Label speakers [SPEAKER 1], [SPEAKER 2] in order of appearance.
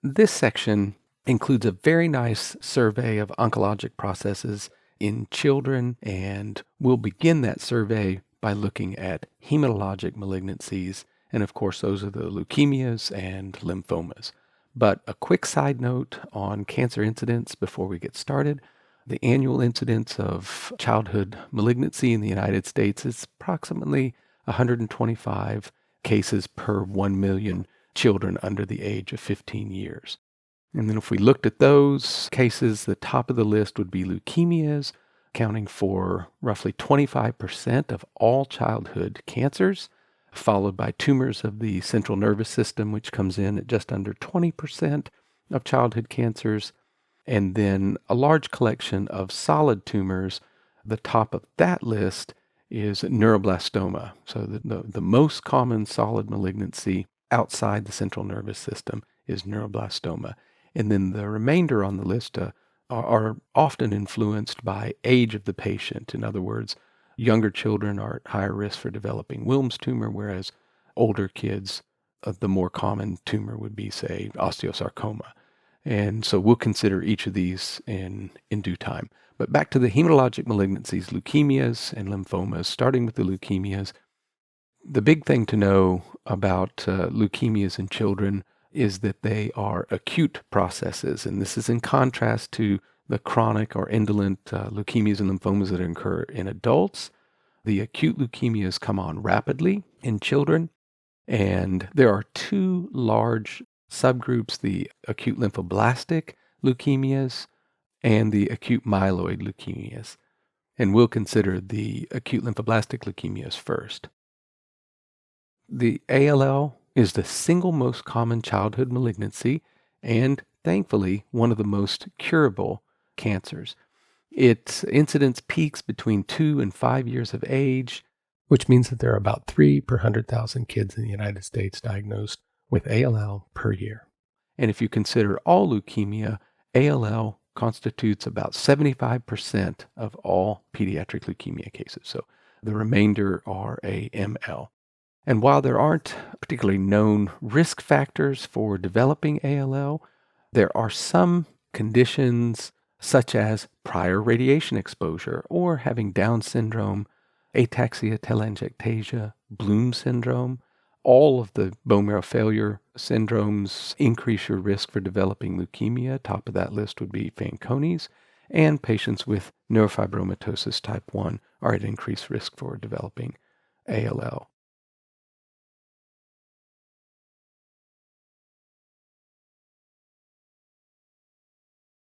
[SPEAKER 1] This section includes a very nice survey of oncologic processes in children, and we'll begin that survey by looking at hematologic malignancies, and of course those are the leukemias and lymphomas. But a quick side note on cancer incidence before we get started. The annual incidence of childhood malignancy in the United States is approximately 125 cases per 1 million children under the age of 15 years. And then if we looked at those cases, the top of the list would be leukemias, accounting for roughly 25% of all childhood cancers, followed by tumors of the central nervous system, which comes in at just under 20% of childhood cancers, and then a large collection of solid tumors. The top of that list is neuroblastoma. So the most common solid malignancy outside the central nervous system is neuroblastoma. And then the remainder on the list are often influenced by age of the patient. In other words, younger children are at higher risk for developing Wilms tumor, whereas older kids, the more common tumor would be, say, osteosarcoma. And so we'll consider each of these in due time. But back to the hematologic malignancies, leukemias and lymphomas, starting with the leukemias. The big thing to know about leukemias in children is that they are acute processes, and this is in contrast to the chronic or indolent leukemias and lymphomas that occur in adults. The acute leukemias come on rapidly in children, and there are two large subgroups, the acute lymphoblastic leukemias and the acute myeloid leukemias. And we'll consider the acute lymphoblastic leukemias first. The ALL is the single most common childhood malignancy and, thankfully, one of the most curable cancers. Its incidence peaks between 2 and 5 years of age, which means that there are about 3 per 100,000 kids in the United States diagnosed with ALL per year. And if you consider all leukemia, ALL constitutes about 75% of all pediatric leukemia cases. So the remainder are AML. And while there aren't particularly known risk factors for developing ALL, there are some conditions such as prior radiation exposure or having Down syndrome, ataxia telangiectasia, Bloom syndrome. All of the bone marrow failure syndromes increase your risk for developing leukemia. Top of that list would be Fanconi's. And patients with neurofibromatosis type 1 are at increased risk for developing ALL.